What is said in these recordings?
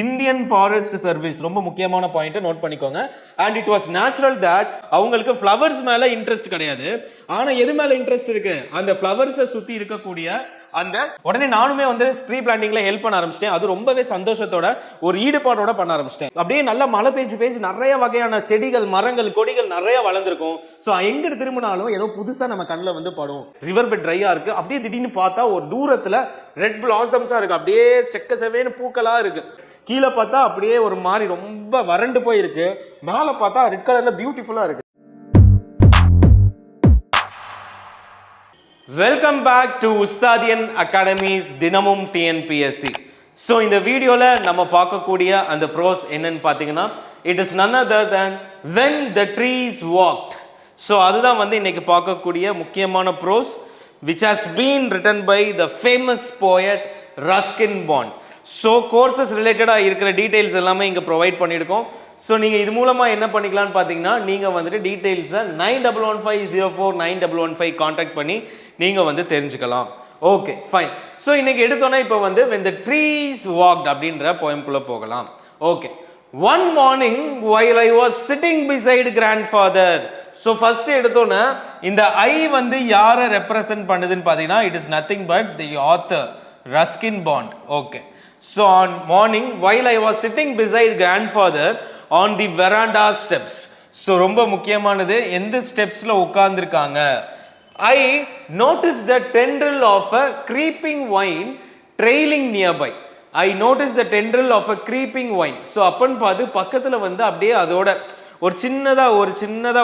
Indian forest service ரொம்ப முக்கியமான point note பண்ணிக்கோங்க. And it was natural that அவங்களுக்கு ஃப்ளவர்ஸ் மேல இன்ட்ரெஸ்ட் கிடையாது, ஆனா எது மேல இன்ட்ரெஸ்ட் இருக்கு, அந்த ஃப்ளவர்ஸை சுத்தி இருக்கக்கூடிய அந்த உடனே நானுமே வந்து ட்ரீ பிளான்டிங்ல ஹெல்ப் பண்ண ஆரம்பிச்சிட்டேன். அது ரொம்பவே சந்தோஷத்தோட ஒரு ஈடுபாடோட பண்ண ஆரம்பிச்சிட்டேன். அப்படியே நல்லா மழை பெஞ்சு நிறைய வகையான செடிகள் மரங்கள் கொடிகள் நிறைய வளர்ந்துருக்கும். ஸோ எங்க திரும்பினாலும் ஏதோ புதுசா நம்ம கண்ணில் வந்து படும். ரிவர் பெட் ட்ரையா இருக்கு, அப்படியே திடீர்னு பார்த்தா ஒரு தூரத்துல ரெட் பிளாசம்ஸா இருக்கு, அப்படியே செக்க செவேன்னு பூக்களா இருக்கு. கீழே பார்த்தா அப்படியே ஒரு மாதிரி ரொம்ப வறண்டு போயிருக்கு, மேலே பார்த்தா ரெட் கலர்ல பியூட்டிஃபுல்லா இருக்கு. வெல்கம் பேக் டு உஸ்தாதியன் அகாடமிஸ் தினமும் டிஎன்பிஎஸ்சி. ஸோ இந்த வீடியோவில் நம்ம பார்க்கக்கூடிய அந்த ப்ரோஸ் என்னன்னு பார்த்தீங்கன்னா, it is none other than when the trees walked. So அதுதான் வந்து இன்னைக்கு பார்க்கக்கூடிய முக்கியமான prose, which has been written by the famous poet Ruskin Bond. So courses ரிலேட்டடாக இருக்கிற டீட்டெயில்ஸ் எல்லாமே இங்கே ப்ரொவைட் பண்ணியிருக்கோம். ஸோ நீங்கள் இது மூலமாக என்ன பண்ணிக்கலாம்னு பார்த்தீங்கன்னா, நீங்கள் வந்துட்டு டீட்டெயில்ஸை 9115049115 கான்டாக்ட் பண்ணி நீங்கள் வந்து தெரிஞ்சுக்கலாம். Okay fine. ஸோ இன்னைக்கு எடுத்தோன்னா இப்போ வந்து when the trees walked அப்படின்ற போயம்குள்ளே போகலாம். Okay. One morning while I was sitting beside grandfather. So first எடுத்தோன்னே இந்த ஐ வந்து யாரை ரெப்ரசன்ட் பண்ணுதுன்னு பார்த்தீங்கன்னா, it is nothing but the author Ruskin bond. Okay. So on morning while I was sitting beside grandfather on the veranda steps. So ரொம்ப முக்கியமானது, எந்த ஸ்டெப்ஸ்ல உட்கார்ந்திருக்காங்க. I noticed the tendril of a creeping vine trailing nearby. I noticed the tendril of a creeping vine. So அப்பன்னு பார்த்து பக்கத்துல வந்து அப்படியே அதோட ஒரு சின்னதா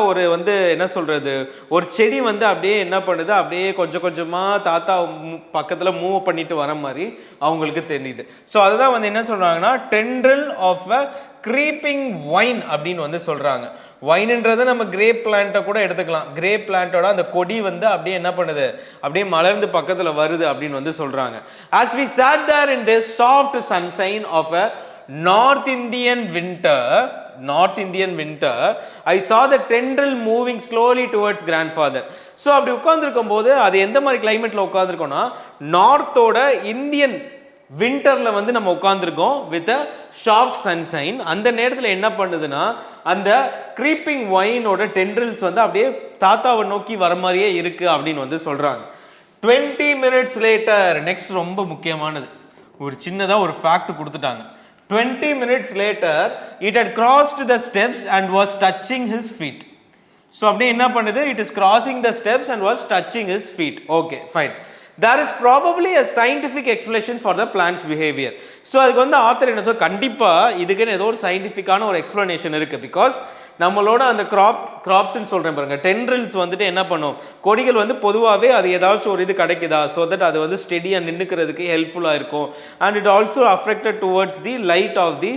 ஒரு வந்து என்ன சொல்றது, ஒரு செடி வந்து அப்படியே என்ன பண்ணுது, அப்படியே கொஞ்சம் கொஞ்சமா தாத்தா பக்கத்துல மூவ் பண்ணிட்டு வர மாதிரி அவங்களுக்கு தெரியுது. ஸோ அதுதான் வந்து என்ன சொல்றாங்கன்னா, டெண்ட்ரில் ஆஃப் அ creeping vine அப்படின்னு வந்து சொல்றாங்க. வைன்ன்றதை நம்ம கிரேப் பிளான்ட்டை கூட எடுத்துக்கலாம். கிரேப் பிளான்ட்டோட அந்த கொடி வந்து அப்படியே என்ன பண்ணுது, அப்படியே மலர்ந்து பக்கத்துல வருது அப்படின்னு வந்து சொல்றாங்க. As we sat there in this soft sunshine of a North Indian winter, I saw the tendril moving slowly towards grandfather. So அப்படி உட்கார்ந்துருக்கும் போது அது எந்த மாதிரி கிளைமேட்ல உட்காந்துருக்கோம்னா, நார்த்தோட இந்தியன் விண்டர்ல வந்து நம்ம உட்காந்துருக்கோம் வித் அ சாஃப்ட் சன்ஷைன். அந்த நேரத்தில் என்ன பண்ணுதுன்னா, அந்த கிரீப்பிங் வைனோட டெண்ட்ரில்ஸ் வந்து அப்படியே தாத்தாவை நோக்கி வர மாதிரியே இருக்கு அப்படின்னு வந்து சொல்றாங்க. 20 minutes later, நெக்ஸ்ட் ரொம்ப முக்கியமானது, ஒரு சின்னதாக ஒரு ஃபேக்ட் கொடுத்துட்டாங்க. 20 minutes later, it had crossed the steps and was touching his feet. So அப்படியே என்ன பண்ணுது, it is crossing the steps and was touching his feet. Okay, fine. There is probably a scientific explanation for the plant's behavior. So அதுக்கு வந்து author என்ன சொல்ற, கண்டிப்பா இதுக்குன்னு ஏதோ ஒரு சயின்டிஃபிக்கான ஒரு எக்ஸ்பிளனேஷன் இருக்கு. பிகாஸ் நம்மளோட அந்த கிராப்ஸ்ன்னு சொல்றேன் பாருங்க, டெண்ட்ரில்ஸ் வந்துட்டு என்ன பண்ணும், கொடிகள் வந்து பொதுவாகவே அது ஏதாச்சும் ஒரு இது கிடைக்குதா, ஸோ தட் அது வந்து ஸ்டெடியாக நின்றுக்கிறதுக்கு ஹெல்ப்ஃபுல்லாக இருக்கும். And it also affected towards the light of the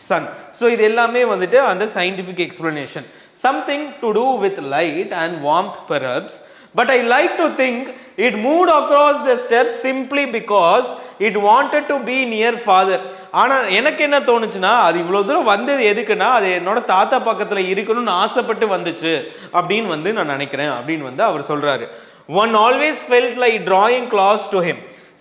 sun. So இது எல்லாமே வந்துட்டு அந்த scientific explanation. Something to do with light and warmth perhaps. But I like to think it moved across the steps simply because it wanted to be near father. ஆனால் எனக்கு என்ன தோணுச்சுன்னா, அது இவ்வளோ தூரம் வந்தது எதுக்குன்னா, அது என்னோட தாத்தா பக்கத்தில் இருக்கணும்னு ஆசைப்பட்டு வந்துச்சு அப்படின்னு வந்து நான் நினைக்கிறேன் அப்படின்னு வந்து அவர் சொல்றாரு. One always felt like drawing close to him.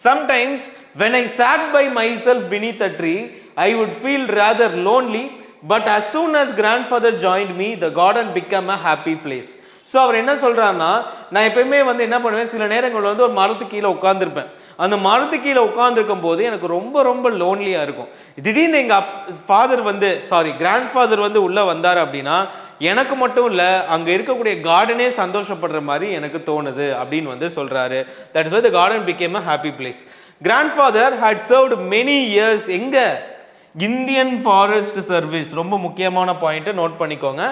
Sometimes when I sat by myself beneath a tree, I would feel rather lonely. But as soon as grandfather joined me, the garden became a happy place. So அவர் என்ன சொல்கிறாருன்னா, நான் எப்பயுமே வந்து என்ன பண்ணுவேன், சில நேரங்கள் வந்து ஒரு மரத்து கீழே உட்காந்துருப்பேன். அந்த மரத்து கீழே உட்காந்துருக்கும் போது எனக்கு ரொம்ப லோன்லியாக இருக்கும். திடீர்னு எங்கள் கிராண்ட்ஃபாதர் வந்து உள்ளே வந்தார் அப்படின்னா, எனக்கு மட்டும் இல்லை, அங்கே இருக்கக்கூடிய கார்டனே சந்தோஷப்படுற மாதிரி எனக்கு தோணுது அப்படின்னு வந்து சொல்கிறாரு. That is why the garden became a happy place. Grandfather had served many years எங்கே, இந்தியன் ஃபாரஸ்ட் சர்வீஸ். ரொம்ப முக்கியமான பாயிண்ட்டை நோட் பண்ணிக்கோங்க.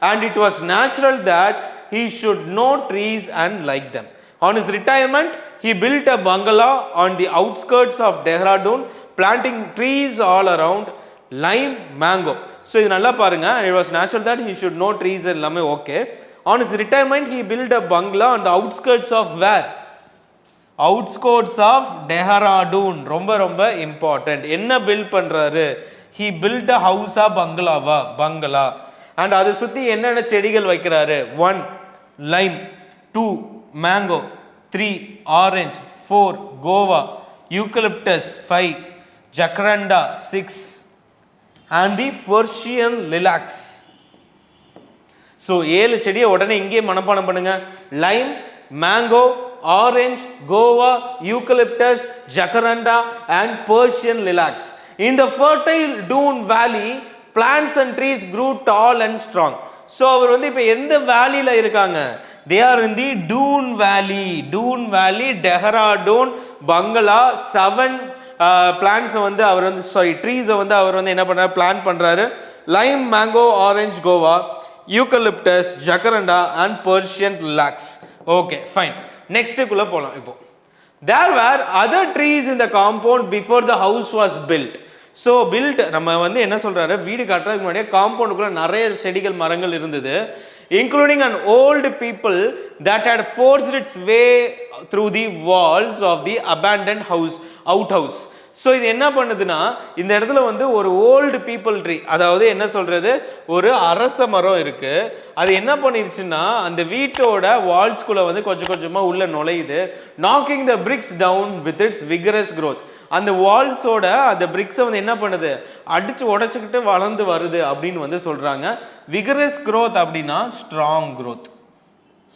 And it was natural that he should know trees and like them. On his retirement, he built a bungalow on the outskirts of Dehradun, planting trees all around, lime, mango. So இது நல்லா பாருங்க, and it was natural that he should know trees எல்லாமே okay. On his retirement, he built a bungalow on the outskirts of where? Outskirts of Dehradun. ரொம்ப important. என்ன build பண்றாரு? He built a house a bungalow. And அதை சுற்றி என்னென்ன செடிகள் வைக்கிறாரு? 1 lime, 2 mango, 3 orange, 4 guava, eucalyptus 5, jacaranda 6, and the Persian lilacs. So 7 செடியை உடனே இங்கே மனப்பாடம் பண்ணுங்க. Lime, mango, orange, guava, eucalyptus, jacaranda and Persian lilacs. In the fertile Doon Valley, plants and trees grew tall and strong. So அவர் வந்து இப்போ எந்த வேலியில் இருக்காங்க? தே ஆர் இன் தி டூன் வேலி. டூன் வேலி, டெஹ்ராடூன், பங்களா, 7 பிளான்ஸை வந்து அவர் வந்து ட்ரீஸை வந்து அவர் வந்து என்ன பண்ணுறாரு, பிளான் பண்ணுறாரு. Lime, mango, orange, guava, eucalyptus, jacaranda and Persian lilacs. Okay fine, நெக்ஸ்ட்டுக்குள்ளே போகலாம். இப்போ there were other trees in the compound before the house was built. So built நம்ம வந்து என்ன சொல்கிறாரு, வீடு கட்டுறதுக்கு முன்னாடியே காம்பவுண்டுக்குள்ளே நிறைய செடிகள் மரங்கள் இருந்தது, including an old people that had forced its way through the walls of the abandoned outhouse. So இது என்ன பண்ணுதுன்னா, இந்த இடத்துல வந்து ஒரு ஓல்டு பீப்புள் ட்ரீ, அதாவது என்ன சொல்கிறது, ஒரு அரச மரம் இருக்குது. அது என்ன பண்ணிருச்சுன்னா அந்த வீட்டோட வால்ஸ்குள்ளே வந்து கொஞ்சம் கொஞ்சமாக உள்ள நுழையுது. Knocking the bricks down with its vigorous growth. அந்த வால்ஸோட அந்த பிரிக்ஸை வந்து என்ன பண்ணுது, அடித்து உடச்சிக்கிட்டு வளர்ந்து வருது அப்படின்னு வந்து சொல்கிறாங்க. விகரஸ் growth அப்படின்னா strong growth.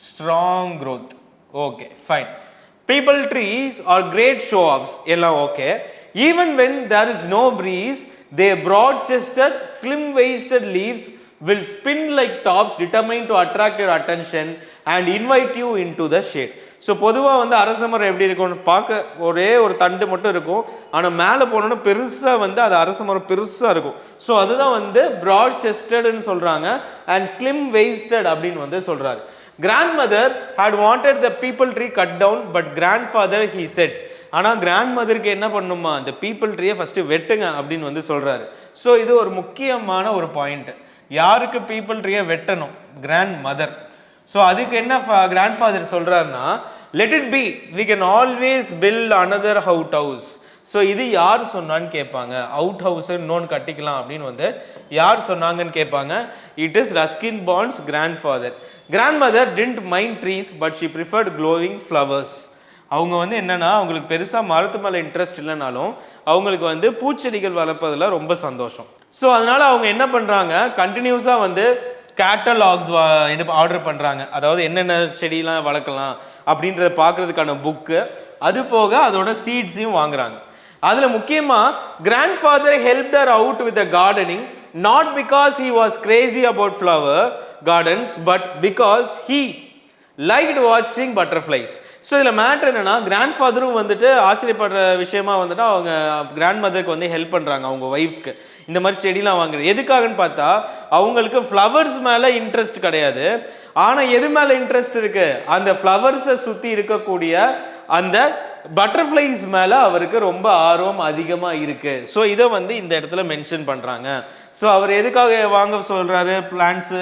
Strong growth. Okay fine. People trees are great show offs, எல்லாம் okay. Even when there is no breeze, their broad-chested, slim-waisted leaves will spin like tops determined to attract your attention and invite you into the shade. So பொதுவாக வந்து அரச மரம் எப்படி இருக்கும்னு பார்க்க ஒரே ஒரு தண்டு மட்டும் இருக்கும், ஆனால் மேலே போனோன்னா பெருசாக வந்து அது அரச மரம் பெருசாக இருக்கும். ஸோ அதுதான் வந்து ப்ராட் செஸ்டட்னு சொல்கிறாங்க அண்ட் ஸ்லிம் வெய்ஸ்டட் அப்படின்னு வந்து சொல்கிறாரு. Grandmother had wanted the people tree cut down, but grandfather he said. ஆனால் கிராண்ட்மதருக்கு என்ன பண்ணுமா, அந்த பீப்புள் ட்ரீயை ஃபஸ்ட்டு வெட்டுங்க அப்படின்னு வந்து சொல்கிறாரு. ஸோ இது ஒரு முக்கியமான ஒரு பாயிண்ட். யாருக்கு பீப்புள் ட்ரீயை வெட்டணும்? Grand mother. ஸோ அதுக்கு என்ன கிராண்ட்ஃபாதர் சொல்கிறாருன்னா, let it be, we can always build another outhouse. ஸோ இது யார் சொன்னான்னு கேட்பாங்க. அவுட் ஹவுஸை இன்னொன்று கட்டிக்கலாம் அப்படின்னு வந்து யார் சொன்னாங்கன்னு கேட்பாங்க. It is Ruskin Bond's grandfather. Grandmother didn't mind trees but she preferred glowing flowers. அவங்க வந்து என்னென்னா, அவங்களுக்கு பெருசாக மரத்து மேலே இன்ட்ரெஸ்ட் இல்லைனாலும் அவங்களுக்கு வந்து பூச்செடிகள் வளர்ப்பதில் ரொம்ப சந்தோஷம். ஸோ அதனால் அவங்க என்ன பண்ணுறாங்க, கண்டினியூஸாக வந்து கேட்டலாக்ஸ் ஆர்டர் பண்ணுறாங்க. அதாவது என்னென்ன செடியெலாம் வளர்க்கலாம் அப்படின்றத பார்க்குறதுக்கான புக்கு, அது போக அதோட சீட்ஸையும் வாங்குறாங்க. அதில் முக்கியமாக grandfather helped her out with the gardening, not because he was Crazy about flower gardens but because he liked வாட்சிங் பட்டர்ஃப்ளைஸ். ஸோ இதில் மேட்ரு என்னென்னா, கிராண்ட்ஃபாதரும் வந்துட்டு ஆச்சரியப்படுற விஷயமா வந்துட்டு அவங்க கிராண்ட் மதருக்கு வந்து ஹெல்ப் பண்ணுறாங்க, அவங்க ஒய்ஃப்க்கு இந்த மாதிரி செடிலாம் வாங்குறது. எதுக்காகன்னு பார்த்தா, அவங்களுக்கு ஃப்ளவர்ஸ் மேலே இன்ட்ரெஸ்ட் கிடையாது, ஆனால் எது மேலே இன்ட்ரெஸ்ட் இருக்குது, அந்த ஃப்ளவர்ஸை சுற்றி இருக்கக்கூடிய அந்த பட்டர்ஃப்ளைஸ் மேலே அவருக்கு ரொம்ப ஆர்வம் அதிகமாக இருக்குது. ஸோ இதை வந்து இந்த இடத்துல மென்ஷன் பண்ணுறாங்க. ஸோ அவர் எதுக்காக வாங்க சொல்கிறாரு பிளான்ஸு,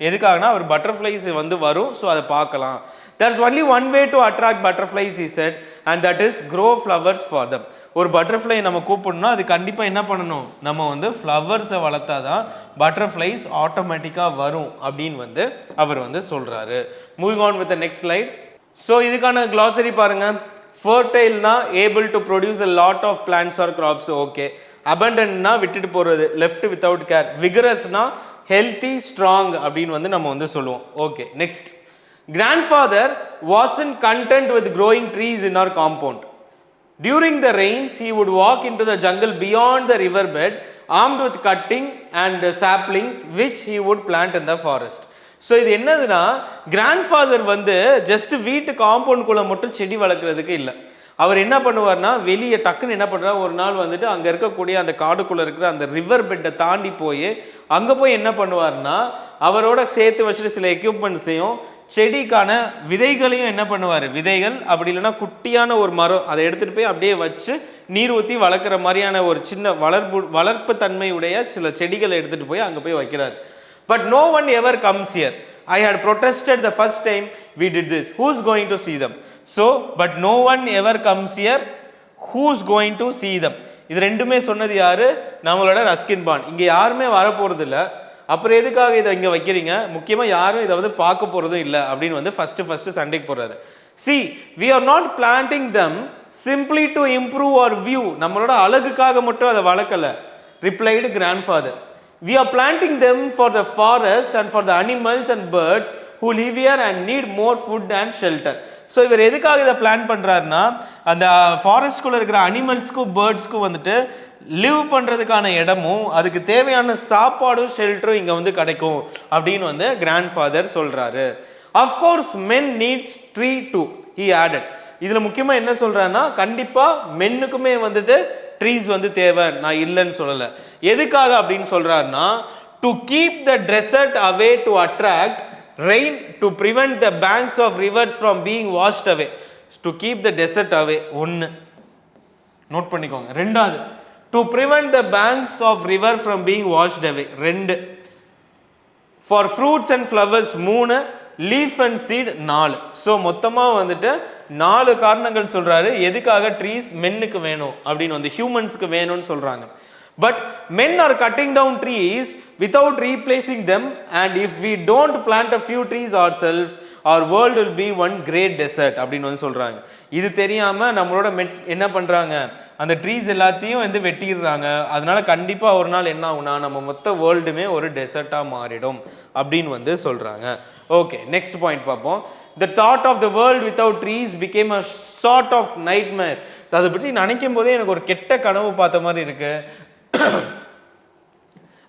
எதுக்காகனா அவர் பட்டர்ஃப்ளைஸ் வந்து வரும், ஸோ அதை பார்க்கலாம். There's only one way to attract butterflies, he said, and that is grow flowers for them. ஒரு பட்டர்ஃப்ளை நம்ம கூப்பிடணும்னா அது கண்டிப்பாக என்ன பண்ணணும், நம்ம வந்து ஃப்ளவர்ஸை வளர்த்தா தான் பட்டர்ஃப்ளைஸ் ஆட்டோமேட்டிக்காக வரும் அப்படின்னு வந்து அவர் வந்து சொல்கிறாரு. Moving on with the next slide. So இதுக்கான க்ளாசரி பாருங்கள். ஃபர்டைல்னா able to produce a lot of plants or crops, okay. அபண்டன்ட்னா விட்டுட்டு போகிறது, லெஃப்ட் வித்தவுட் கேர். விகரஸ்னா ஹெல்த்தி, ஸ்ட்ராங் அப்படின்னு வந்து நம்ம வந்து சொல்லுவோம். Okay, next. Grandfather wasn't content with growing trees in our compound. During the rains, he would walk into the jungle beyond the riverbed, armed with cutting and saplings, which he would plant in the forest. So இது என்னதுன்னா, grandfather வந்து just வீட்டு காம்பவுண்டுக்குள்ளே மட்டும் செடி வளர்க்குறதுக்கு இல்லை. அவர் என்ன பண்ணுவார்னா, வெளியே டக்குன்னு என்ன பண்ணுறாரு, ஒரு நாள் வந்துட்டு அங்கே இருக்கக்கூடிய அந்த காடுக்குள்ளே இருக்கிற அந்த ரிவர் பெட்டை தாண்டி போய் அங்கே போய் என்ன பண்ணுவார்னா, அவரோட சேர்த்து வச்சுட்டு சில எக்யூப்மெண்ட்ஸையும் செடிக்கான விதைகளையும் என்ன பண்ணுவார், விதைகள் அப்படி இல்லைன்னா குட்டியான ஒரு மரம் அதை எடுத்துகிட்டு போய் அப்படியே வச்சு நீர் ஊற்றி வளர்க்குற மாதிரியான ஒரு சின்ன வளர்ப்பு தன்மையுடைய சில செடிகளை எடுத்துகிட்டு போய் அங்கே போய் வைக்கிறார். But no one ever comes here. I had protested the first time we did this. Who's going to see them? So, but no one ever comes here. Who's going to see them? இது ரெண்டுமே சொன்னது யாரு, நம்மளோட Ruskin bond. இங்கே யாருமே வரப்போகிறது இல்லை, அப்புறம் எதுக்காக இதை இங்கே வைக்கிறீங்க, முக்கியமாக யாரும் இதை வந்து பார்க்க போகிறதும் இல்லை அப்படின்னு வந்து ஃபஸ்ட்டு சண்டைக்கு போடுறாரு. See, we are not planting them simply to improve our view. நம்மளோட அழகுக்காக மட்டும் அதை வளர்க்கலை. replied grandfather. We are planting them for the forest and for the animals and birds who live here and need more food and shelter. So இவர் எதுக்காக இதை plan பண்ணுறாருன்னா அந்த ஃபாரஸ்ட்குள்ளே இருக்கிற அனிமல்ஸ்க்கும் பேர்ட்ஸ்க்கும் வந்துட்டு லிவ் பண்ணுறதுக்கான இடமும் அதுக்கு தேவையான சாப்பாடும் ஷெல்டரும் இங்கே வந்து கிடைக்கும் அப்படின்னு வந்து கிராண்ட் ஃபாதர் சொல்கிறாரு. Of course men needs tree too he added. இதில் முக்கியமாக என்ன சொல்கிறாருன்னா கண்டிப்பாக மென்னுக்குமே வந்துட்டு ட்ரீஸ் வந்து தேவை, நான் இல்லைன்னு சொல்லலை. எதுக்காக அப்படின்னு சொல்கிறாருன்னா to keep the dessert away to attract rain, to prevent the banks of rivers from being washed away. To keep the desert away. ஒன்று நோட் பண்ணிக்கோங்க. ரெண்டாவது to prevent the banks of river from being washed away. ரெண்டு for fruits and flowers. மூணு leaf and seed. நாலு. So மொத்தமாக வந்துட்டு 4 காரணங்கள் சொல்கிறாரு எதுக்காக ட்ரீஸ் மென்னுக்கு வேணும் அப்படின்னு வந்து ஹியூமன்ஸுக்கு வேணும்னு சொல்கிறாங்க. But men are cutting down trees without replacing them, and if we don't plant a few trees ourselves, our world will be one great desert அப்படின்னு வந்து சொல்கிறாங்க. இது தெரியாமல் நம்மளோட என்ன பண்ணுறாங்க, அந்த ட்ரீஸ் எல்லாத்தையும் வந்து வெட்டிடுறாங்க. அதனால கண்டிப்பாக ஒரு நாள் என்ன ஆகுனா நம்ம மொத்த வேர்ல்டுமே ஒரு டெசர்ட்டாக மாறிடும் அப்படின்னு வந்து சொல்கிறாங்க. ஓகே, நெக்ஸ்ட் பாயிண்ட் பார்ப்போம். The thought of the world without trees became a sort of nightmare. அதை பற்றி நினைக்கும் போதே எனக்கு ஒரு கெட்ட கனவு பார்த்த மாதிரி இருக்கு.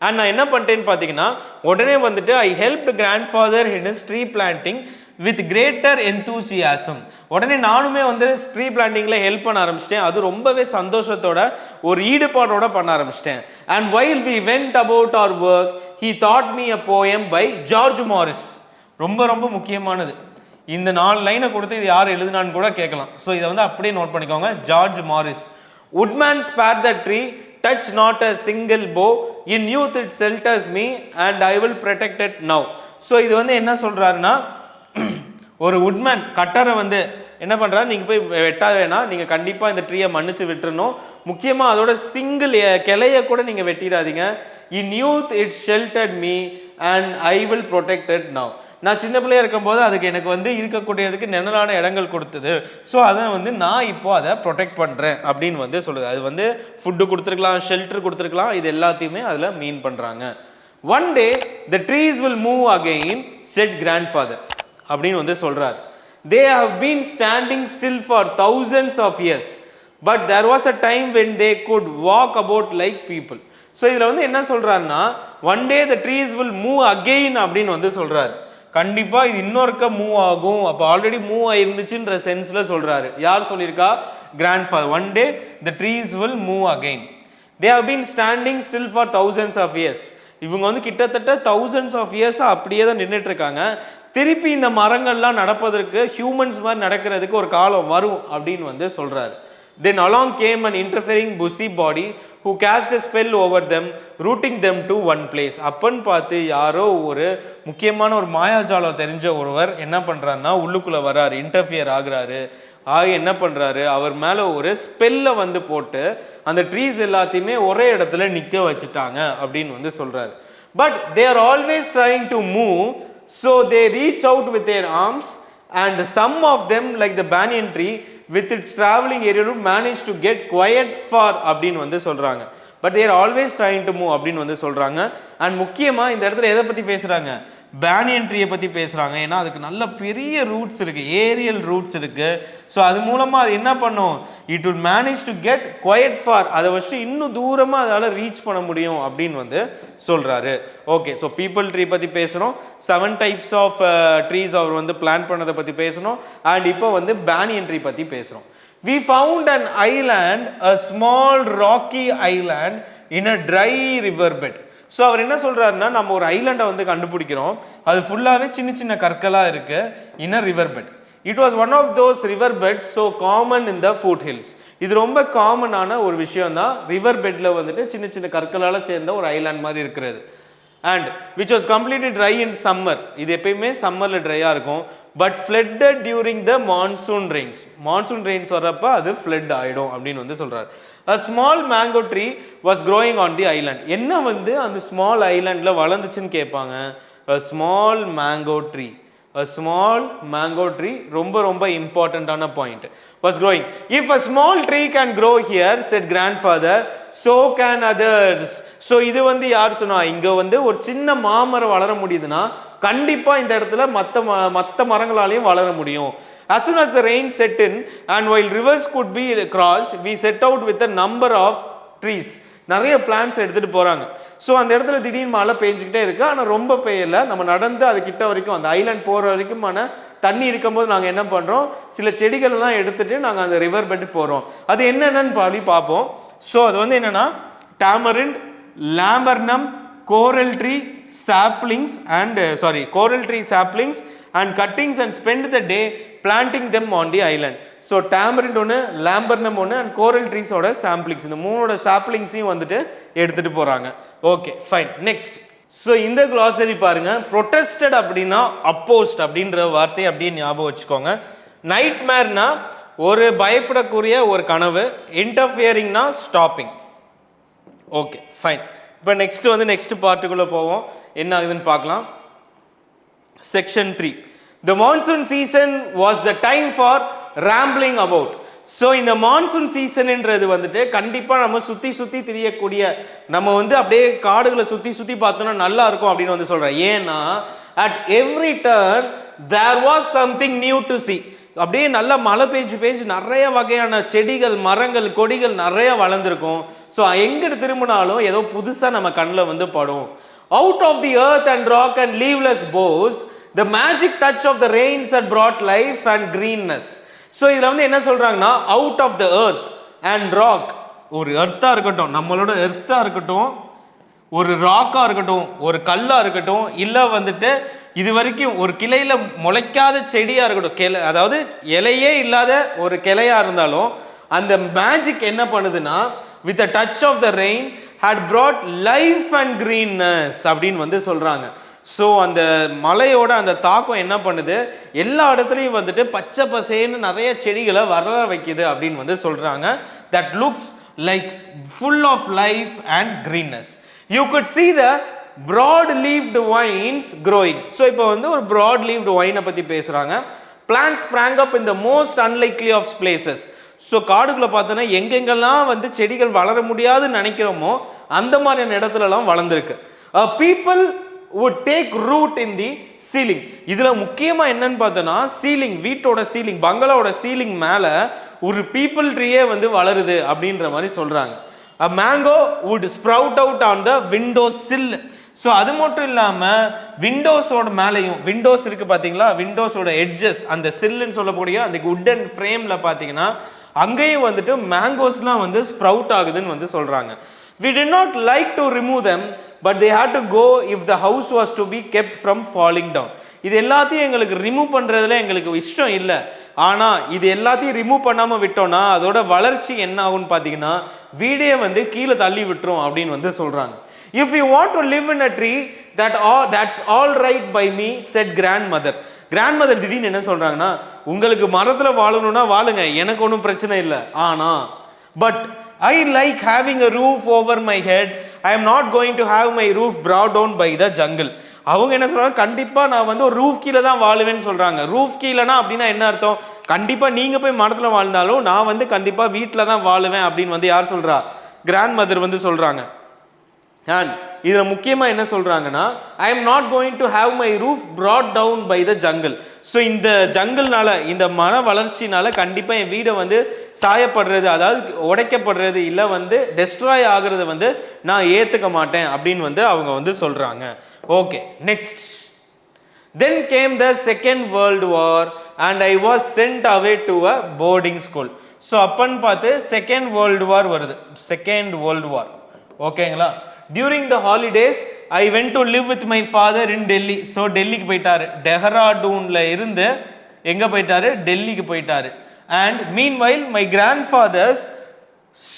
அண்ட் நான் என்ன பண்ணிட்டேன்னு பார்த்தீங்கன்னா உடனே வந்துட்டு I help grandfather in his tree planting with greater enthusiasm. உடனே நானுமே வந்து ட்ரீ பிளான்டிங்கில் ஹெல்ப் பண்ண ஆரம்பிச்சிட்டேன். அது ரொம்பவே சந்தோஷத்தோட ஒரு ஈடுபாடோட பண்ண ஆரம்பிச்சிட்டேன். And while we went about our work he taught me a poem by George Morris. ரொம்ப ரொம்ப முக்கியமானது. இந்த 4 லைனை கொடுத்து இது யார் எழுதுனான்னு கூட கேட்கலாம். ஸோ இதை வந்து அப்படியே நோட் பண்ணிக்கோங்க. George Morris. Woodman spared the tree, touch not a single bow. In youth it shelters me and I will protect it now. So இது வந்து என்ன சொல்கிறாருன்னா ஒரு உட்மேன் கட்டரை வந்து என்ன பண்ணுறாரு, நீங்கள் போய் வெட்டா வேணாம், நீங்கள் கண்டிப்பாக இந்த ட்ரீயை மன்னிச்சு விட்டுறணும். முக்கியமாக அதோட சிங்கிள் கிளையை கூட நீங்கள் வெட்டிடாதீங்க. In youth it sheltered me and I will protect it now. நான் சின்ன பிள்ளையா இருக்கும்போது அதுக்கு எனக்கு வந்து இருக்கக்கூடியதுக்கு நிழலான இடங்கள் கொடுத்தது. ஸோ அதை வந்து நான் இப்போ அதை ப்ரொடெக்ட் பண்ணுறேன் அப்படின்னு வந்து சொல்லுது. அது வந்து ஃபுட்டு கொடுத்துருக்கலாம், ஷெல்டர் கொடுத்துருக்கலாம், இது எல்லாத்தையுமே அதில் மீன் பண்ணுறாங்க. One day the trees will move again said grandfather அப்படின்னு வந்து சொல்கிறார். They have been standing still for thousands of years but there was a time when they could walk about like people. So இதில் வந்து என்ன சொல்கிறாருன்னா one day the trees will move again அப்படின்னு வந்து சொல்கிறார். கண்டிப்பாக இது இன்னொருக்க மூவ் ஆகும். அப்போ ஆல்ரெடி மூவ் ஆயிருந்துச்சுன்ற சென்ஸில் சொல்கிறாரு. யார் சொல்லியிருக்கா? Grandfather. One day the trees will move again. They have been standing still for thousands of years. இவங்க வந்து கிட்டத்தட்ட thousands of years அப்படியே தான் நின்றுட்டு இருக்காங்க. திருப்பி இந்த மரங்கள்லாம் நடப்பதற்கு ஹியூமன்ஸ் மாதிரி நடக்கிறதுக்கு ஒரு காலம் வரும் அப்படின்னு வந்து சொல்கிறாரு. Then along came an interfering busy body who cast a spell over them, rooting them to one place. அப்பன்னு பார்த்து யாரோ ஒரு முக்கியமான ஒரு மாயாஜாலம் தெரிஞ்ச ஒருவர் என்ன பண்ணுறாருன்னா உள்ளுக்குள்ளே வராரு, இன்டர்ஃபியர் ஆகுறாரு. என்ன பண்ணுறாரு, அவர் மேலே ஒரு ஸ்பெல்லை வந்து போட்டு அந்த ட்ரீஸ் எல்லாத்தையுமே ஒரே இடத்துல நிற்க வச்சுட்டாங்க அப்படின்னு வந்து சொல்கிறாரு. But they are always trying to move, so they reach out with their arms and some of them like the banyan tree with its traveling area manage to get quiet far அப்படின்னு வந்து சொல்றாங்க. but they are always trying to move அப்படின்னு வந்து சொல்றாங்க. And முக்கியமா இந்த இடத்துல எதை பத்தி பேசுறாங்க, பேனியன் ட்ரீயை பற்றி பேசுகிறாங்க. ஏன்னா அதுக்கு நல்ல பெரிய ரூட்ஸ் இருக்குது, ஏரியல் ரூட்ஸ் இருக்குது. ஸோ அது மூலமாக அது என்ன பண்ணும், it will manage to get quite far, அதை வச்சு இன்னும் தூரமாக அதால் ரீச் பண்ண முடியும் அப்படின்னு வந்து சொல்கிறாரு. ஓகே, ஸோ பீப்புள் ட்ரீ பற்றி பேசுகிறோம், 7 டைப்ஸ் ஆஃப் ட்ரீஸ் அவர் வந்து பிளான் பண்ணதை பற்றி பேசணும். அண்ட் இப்போ வந்து பேனியன் ட்ரீ பற்றி பேசுகிறோம். We found an island, a small rocky island in a dry river bed. So அவர் என்ன சொல்கிறாருன்னா, நம்ம ஒரு ஐலாண்டை வந்து கண்டுபிடிக்கிறோம், அது ஃபுல்லாகவே சின்ன சின்ன கற்களாக இருக்குது, in a river bed. It was one of those river beds so common in the foothills. இது ரொம்ப காமனான ஒரு விஷயம் தான், ரிவர் பெட்டில் வந்துட்டு சின்ன சின்ன கற்களால் சேர்ந்த ஒரு ஐலாண்ட் மாதிரி இருக்கிறது. And which was completely try in summer, இது எப்பயுமே சம்மரில் ட்ரையாக இருக்கும். But flooded during the monsoon Reigns, monsoon Reigns வர்றப்போ அது ஃப்ளட் ஆகிடும் அப்படின்னு வந்து சொல்கிறார். A small mango tree was growing on the island. என்ன வந்து அந்த ஸ்மால் ஐலாண்டில் வளர்ந்துச்சுன்னு கேட்பாங்க. A small mango tree, a small mango tree, ரொம்ப இம்பார்ட்டன்டான point, was growing. If a small tree can grow here, said grandfather, so can others. So இது வந்து யார் சொன்னா, இங்க வந்து ஒரு சின்ன மாமரம் வளர முடியுதுன்னா கண்டிப்பா இந்த இடத்துல மத்த மரங்களாலையும் வளர முடியும். As soon as the rain set in and while rivers could be crossed, we set out with a number of trees. நிறைய பிளான்ஸ் எடுத்துட்டு போறாங்க. ஸோ அந்த இடத்துல திடீர்னு மழை பெஞ்சுக்கிட்டே இருக்கு, ஆனால் ரொம்ப பெய்யல. நம்ம நடந்து அது கிட்ட வரைக்கும் அந்த ஐலாண்ட் போற வரைக்குமான தண்ணி இருக்கும்போது நாங்கள் என்ன பண்றோம், சில செடிகள் எல்லாம் எடுத்துட்டு நாங்கள் அந்த ரிவர் பெட்டு போறோம். அது என்னென்னு பார்ப்போம். ஸோ அது வந்து என்னன்னா டாமரிண்ட், லாம்பர்னம், coral tree saplings and cuttings and spend the day planting them on the island. So tamarind ஒன்று, லாம்பர்னம் ஒன்று அண்ட் கோரல் ட்ரீஸோட சாம்பிளிங்ஸ், இந்த மூணோட சாம்பிளிங்ஸையும் வந்துட்டு எடுத்துட்டு போறாங்க. Okay fine. நெக்ஸ்ட், ஸோ இந்த கிளாசரி பாருங்க, ப்ரொட்டஸ்டட் அப்படின்னா அப்போஸ்ட் அப்படின்ற வார்த்தையை அப்படியே ஞாபகம் வச்சுக்கோங்க. நைட்மேர்னா ஒரு பயப்படக்கூடிய ஒரு கனவு, இன்டர்ஃபியரிங்னா ஸ்டாப்பிங். Okay fine. இப்போ நெக்ஸ்ட் வந்து நெக்ஸ்ட் பார்ட்டுக்குள்ளே போவோம், என்ன ஆகுதுன்னு பார்க்கலாம். Section 3, the monsoon season was the time for rambling about. So இந்த மான்சூன் சீசன்ன்றது வந்துட்டு கண்டிப்பாக நம்ம சுற்றி திரியக்கூடிய, நம்ம வந்து அப்படியே காடுகளை சுற்றி பார்த்தோன்னா நல்லா இருக்கும் அப்படின்னு வந்து சொல்கிறேன். ஏன்னா at every turn there was something new to see. அப்படியே நல்லா மழை பெஞ்சு நிறைய வகையான செடிகள், மரங்கள், கொடிகள் நிறைய வளர்ந்துருக்கும். ஸோ எங்கிட்டு திரும்பினாலும் ஏதோ புதுசாக நம்ம கண்ணில் வந்து படும். Out of the earth and rock and leafless boughs, the magic touch of the rains had brought life and greenness. So இதில் வந்து என்ன சொல்கிறாங்கன்னா, out of the earth and rock, ஒரு எர்த்தாக இருக்கட்டும், நம்மளோட எர்த்தாக இருக்கட்டும், ஒரு ராக்காக இருக்கட்டும், ஒரு கல்லாக இருக்கட்டும், இல்லை வந்துட்டு இது வரைக்கும் ஒரு கிளையில் முளைக்காத செடியாக இருக்கட்டும், அதாவது இலையே இல்லாத ஒரு கிளையாக இருந்தாலும் அந்த மேஜிக் என்ன பண்ணுதுன்னா, with a touch of the rain had brought life and greenness அப்படின்னு வந்து சொல்கிறாங்க. ஸோ அந்த மலையோட அந்த தாக்கம் என்ன பண்ணுது, எல்லா இடத்துலையும் வந்துட்டு பச்சை பசேன்னு நிறைய செடிகளை வர வைக்குது அப்படின்னு வந்து சொல்கிறாங்க. That looks like full of life and greenness. You could see the broad leafed vines growing. ஸோ இப்போ வந்து ஒரு broad leafed vine பற்றி பேசுகிறாங்க. Plants sprang up in the most unlikely of places. So காடுகளை பார்த்தோன்னா எங்கெங்கெல்லாம் வந்து செடிகள் வளர முடியாதுன்னு நினைக்கிறோமோ அந்த மாதிரியான இடத்துலலாம் வளர்ந்துருக்கு. People would take root in the ceiling. இதில் முக்கியமாக என்னன்னு பார்த்தோன்னா, சீலிங், வீட்டோட சீலிங், பங்களாவோட சீலிங் மேலே ஒரு பீப்பிள் ட்ரீயே வந்து வளருது அப்படின்ற மாதிரி சொல்கிறாங்க. A mango would sprout out on the window sill. So அது மட்டும் இல்லாமல் விண்டோஸோட மேலேயும், விண்டோஸ் இருக்குது பார்த்தீங்களா, விண்டோஸோட எட்ஜஸ், அந்த சில்லுன்னு சொல்லக்கூடிய அந்த உட்டன் ஃப்ரேமில் பார்த்தீங்கன்னா அங்கேயும் வந்துட்டு மேங்கோஸ்லாம் வந்து ஸ்ப்ரவுட் ஆகுதுன்னு வந்து சொல்கிறாங்க. We did not like to remove them, but they had to go if the house was to be kept from falling down. இது எல்லாத்தையும் எங்களுக்கு ரிமூவ் பண்ணுறதுல எங்களுக்கு இஷ்டம் இல்லை, ஆனால் இது எல்லாத்தையும் ரிமூவ் பண்ணாமல் விட்டோம்னா அதோட வளர்ச்சி என்ன ஆகும்னு பார்த்தீங்கன்னா வீடே வந்து கீழே தள்ளி விட்டுரும் அப்படின்னு வந்து சொல்கிறாங்க. If you want to live in a tree, that's all right by me, said grandmother. Grandmother திடீர்னு என்ன சொல்கிறாங்கன்னா, உங்களுக்கு மரத்தில் வாழணும்னா வாழுங்க, எனக்கு ஒன்றும் பிரச்சனை இல்லை, ஆனால் but I like having a roof over my head. I am not going to have my roof brought down by the jungle. அவங்க என்ன சொல்றாங்க, கண்டிப்பா நான் வந்து ஒரு ரூஃப் கீழே தான் வாழுவேன்னு சொல்றாங்க. ரூஃப் கீழேனா அப்படின்னா என்ன அர்த்தம், கண்டிப்பா நீங்க போய் மரத்துல வாழ்ந்தாலும் நான் வந்து கண்டிப்பா வீட்டில் தான் வாழுவேன் அப்படின்னு வந்து யார் சொல்றா, கிராண்ட் மதர் வந்து சொல்றாங்க. அண்ட் இதில் முக்கியமாக என்ன சொல்கிறாங்கன்னா, I am not going to have my roof brought down by the jungle. So இந்த ஜங்கிள்னால, இந்த மர வளர்ச்சினால கண்டிப்பாக என் வீடை வந்து சாயப்படுறது, அதாவது உடைக்கப்படுறது, இல்லை வந்து டெஸ்ட்ராய் ஆகிறது வந்து நான் ஏற்றுக்க மாட்டேன் அப்படின்னு வந்து அவங்க வந்து சொல்கிறாங்க. Okay, next. Then came the second world war and I was sent away to a boarding school. So அப்பன்னு பார்த்து செகண்ட் வேர்ல்டு வார் வருது, செகண்ட் வேர்ல்டு வார். ஓகேங்களா. During the holidays, I went to live with my father in Delhi. So டெல்லிக்கு போயிட்டாரு, டெஹ்ராடூன்ல இருந்து எங்க போயிட்டாரு, டெல்லிக்கு போயிட்டாரு. And meanwhile my grandfathers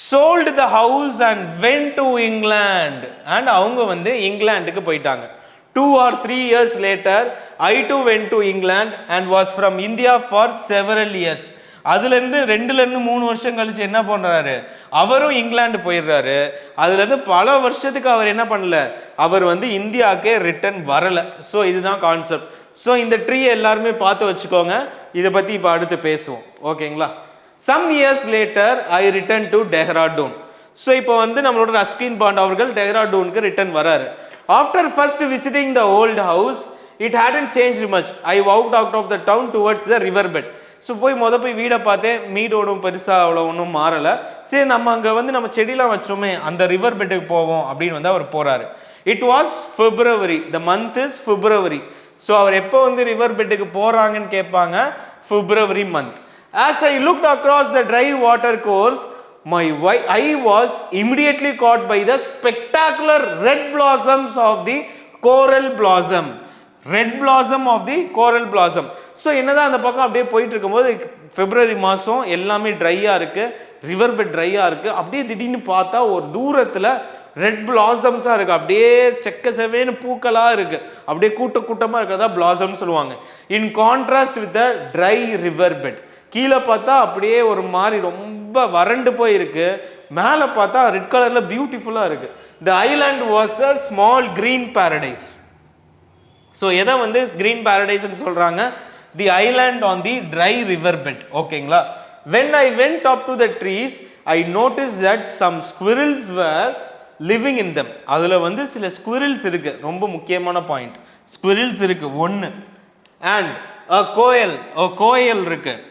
sold the house and went to England. And அவங்க வந்து இங்கிலாந்துக்கு போயிட்டாங்க. 2 or 3 years later, I too went to England and was from India for several years. அதுலேருந்து 2-3 வருஷம் கழிச்சு என்ன பண்ணுறாரு, அவரும் இங்கிலாந்து போயிடுறாரு. அதுலேருந்து பல வருஷத்துக்கு அவர் என்ன பண்ணல, அவர் வந்து இந்தியாவுக்கே ரிட்டர்ன் வரலை. ஸோ இதுதான் கான்செப்ட். ஸோ இந்த ட்ரீ எல்லாருமே பார்த்து வச்சுக்கோங்க. இதை பற்றி இப்போ அடுத்து பேசுவோம். ஓகேங்களா? Some years later I return to Dehradun. So இப்போ வந்து நம்மளோட ரஸ்கின் பாண்ட் அவர்கள் டெஹ்ராடூனுக்கு ரிட்டர்ன் வராரு. After first visiting the old house it hadn't changed much. I walked out of the town towards the river bed. So போய் போய் வீடை பார்த்தேன், மீடோடும் பெருசாக அவ்வளோ ஒன்றும் மாறலை. சரி, நம்ம அங்கே வந்து நம்ம செடியெலாம் வச்சோமே, அந்த ரிவர் பெட்டுக்கு போவோம் அப்படின்னு வந்து அவர் போகிறாரு. It was February, the month is February. So அவர் எப்போ வந்து ரிவர் பெட்டுக்கு போகிறாங்கன்னு கேட்பாங்க, February month. As I looked across the dry water course, my eye was immediately caught by the spectacular red blossoms of the coral blossom. Red blossom of the coral blossom. So என்னதான் அந்த பக்கம் அப்படியே போயிட்டு இருக்கும்போது February மாதம் எல்லாமே ட்ரையாக இருக்குது, ரிவர் பெட் ட்ரையாக இருக்குது. அப்படியே திடீர்னு பார்த்தா ஒரு தூரத்தில் ரெட் பிளாசம்ஸாக இருக்குது. அப்படியே செக்க செவேன்னு பூக்களாக இருக்குது. அப்படியே கூட்டமாக இருக்கிறதா பிளாசம்னு சொல்லுவாங்க. In contrast with the dry river bed. கீழே பார்த்தா அப்படியே ஒரு மாதிரி ரொம்ப வறண்டு போயிருக்கு, மேலே பார்த்தா ரெட் கலரில் பியூட்டிஃபுல்லாக இருக்குது. The island was a small green paradise. So எதை வந்து கிரீன் பேரடைஸ்ன்னு சொல்கிறாங்க? The island on the dry river bed. ஓகேங்களா? When I went up to the trees I notice that some squirrels were living in them. அதில் வந்து சில ஸ்குவிரில்ஸ் இருக்குது. ரொம்ப முக்கியமான பாயிண்ட், ஸ்குவிரில்ஸ் இருக்குது ஒன்று. அண்ட் கோயல் இருக்குது,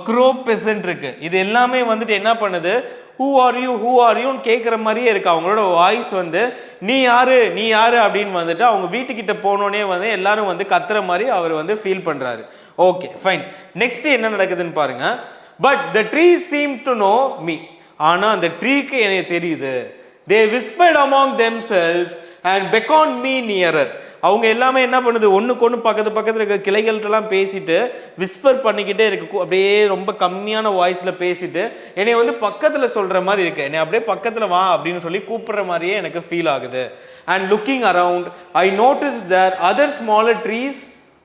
க்ரோ பெசன்ட் இருக்கு. இது எல்லாமே வந்துட்டு என்ன பண்ணுது, ஹூ ஆர் யூன்னு கேட்குற மாதிரியே இருக்கு. அவங்களோட வாய்ஸ் வந்து நீ யாரு அப்படின்னு வந்துட்டு அவங்க வீட்டுக்கிட்ட போனோடனே வந்து எல்லாரும் வந்து கத்துற மாதிரி அவர் வந்து ஃபீல் பண்றாரு. Okay fine. நெக்ஸ்ட் என்ன நடக்குதுன்னு பாருங்க. But the tree seem to know me. ஆனா அந்த ட்ரீக்கு எனக்கு தெரியுது. They whispered among themselves and beckon me nearer. அவங்க எல்லாமே என்ன பண்ணுது, ஒன்றுக்கு ஒன்று பக்கத்தில் இருக்க கிளைகள்கிட்டலாம் பேசிட்டு விஸ்பர் பண்ணிக்கிட்டே இருக்கு. அப்படியே ரொம்ப கம்மியான வாய்ஸில் பேசிட்டு என்னை வந்து பக்கத்தில் சொல்கிற மாதிரி இருக்கு. என்னை அப்படியே பக்கத்தில் வா அப்படின்னு சொல்லி கூப்பிடுற மாதிரியே எனக்கு ஃபீல் ஆகுது. And looking around I noticed there other smaller trees,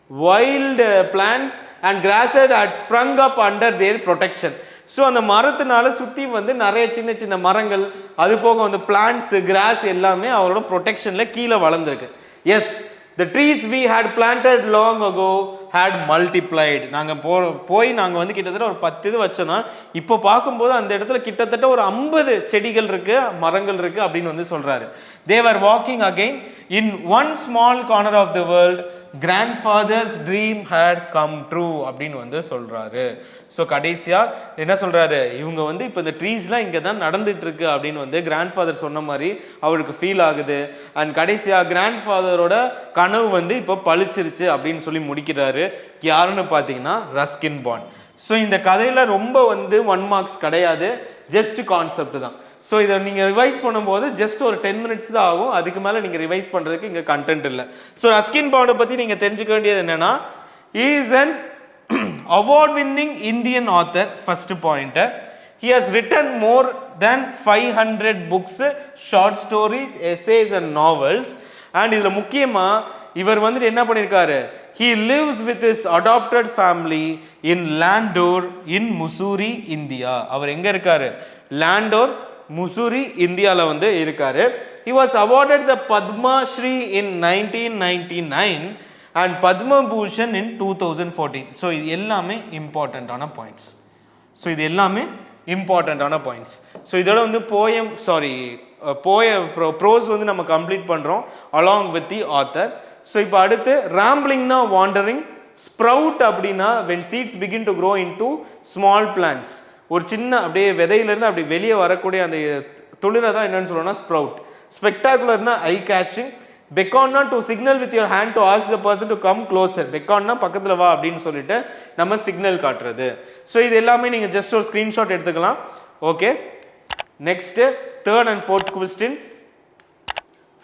wild plants and grasses had sprung up under their protection. ஸோ அந்த மரத்தினால சுற்றி வந்து நிறைய சின்ன மரங்கள், அது போக வந்து பிளான்ட்ஸ், கிராஸ் எல்லாமே அவரோட ப்ரொடெக்ஷனில் கீழே வளர்ந்துருக்கு. Yes, the trees we had planted long ago had multiplied. நாங்கள் போய் நாங்கள் வந்து கிட்டத்தட்ட ஒரு 10 இது வச்சோன்னா இப்போ பார்க்கும்போது அந்த இடத்துல கிட்டத்தட்ட ஒரு 50 செடிகள் இருக்கு, மரங்கள் இருக்கு அப்படின்னு வந்து சொல்றாரு. They were walking again in one small corner of the world. Grandfather's dream had come true அப்படின்னு வந்து சொல்றாரு. ஸோ கடைசியா என்ன சொல்றாரு, இவங்க வந்து இப்போ இந்த ட்ரீஸ்லாம் இங்கே தான் நடந்துட்டு இருக்கு அப்படின்னு வந்து கிராண்ட்ஃபாதர் சொன்ன மாதிரி அவருக்கு ஃபீல் ஆகுது. அண்ட் கடைசியா கிராண்ட்ஃபாதரோட கனவு வந்து இப்போ பழிச்சிருச்சு அப்படின்னு சொல்லி முடிக்கிறாரு. யாருன்னு பார்த்தீங்கன்னா ரஸ்கின் பாண்ட். ஸோ இந்த கதையில் ரொம்ப வந்து 1 marks கிடையாது, ஜஸ்ட் கான்செப்ட் தான். ஸோ இதை நீங்கள் ரிவைஸ் பண்ணும்போது ஜஸ்ட் ஒரு 10 minutes தான் ஆகும். அதுக்கு மேலே நீங்கள் ரிவைஸ் பண்ணுறதுக்கு இங்கே கண்டென்ட் இல்லை. ஸோ ரஸ்கின் பாண்டை பற்றி நீங்கள் தெரிஞ்சுக்க வேண்டியது என்னென்னா, is an award winning Indian author. First point, he has written more than 500 books, short stories, essays and novels. And இதில் முக்கியமாக இவர் வந்துட்டு என்ன பண்ணியிருக்காரு, he lives with his adopted family in Landore in Mussoorie, India. அவர் எங்கே இருக்காரு, லாண்டோர், முசூரி, இந்தியாவில் வந்து இருக்காரு. He was awarded the Padma Shri in 1999 and Padma Bhushan in 2014. So இது எல்லாமே இம்பார்ட்டண்ட்டான பாயிண்ட்ஸ். ஸோ இதோட வந்து ப்ரோஸ் வந்து நம்ம கம்ப்ளீட் பண்ணுறோம் along with the author. So இப்போ அடுத்து ராம்பிளிங்னா வாண்டரிங், ஸ்ப்ரவுட் அப்படின்னா when seeds begin to grow into small plants. ஒரு சின்ன அப்படியே விதையிலேருந்து அப்படி வெளியே வரக்கூடிய அந்த துளிரை தான் என்னன்னு சொல்லணும்னா ஸ்ப்ரவுட். ஸ்பெக்டாகுலர்னா ஐ கேச்சிங். பெக்கான்னா to signal with your hand to ask the person to come closer. பெக்கான்னா பக்கத்தில் வா அப்படின்னு சொல்லிட்டு நம்ம சிக்னல் காட்டுறது. ஸோ இது எல்லாமே நீங்கள் ஜஸ்ட் ஒரு ஸ்க்ரீன்ஷாட் எடுத்துக்கலாம். Okay, next 3rd and 4th question,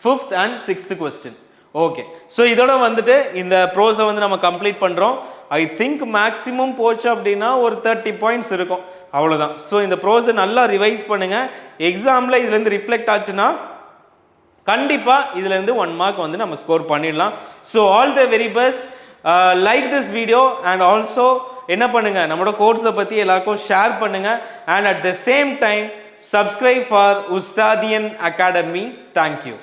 5th and 6th question. Okay, so இதோட வந்துட்டு இந்த ப்ரோஸை வந்து நம்ம கம்ப்ளீட் பண்ணுறோம். ஐ திங்க் மேக்ஸிமம் போச்சு அப்படின்னா ஒரு 30 points இருக்கும், அவ்வளோதான். ஸோ இந்த ப்ரோஸை நல்லா ரிவைஸ் பண்ணுங்கள். எக்ஸாமில் இதுலேருந்து ரிஃப்ளெக்ட் ஆச்சுன்னா கண்டிப்பாக இதுலேருந்து 1 mark வந்து நம்ம ஸ்கோர் பண்ணிடலாம். So all the very best. Like this video and also என்ன பண்ணுங்கள், நம்மளோட கோர்ஸை பற்றி எல்லாருக்கும் ஷேர் பண்ணுங்கள். And at the same time subscribe for Ustadian Academy. Thank you.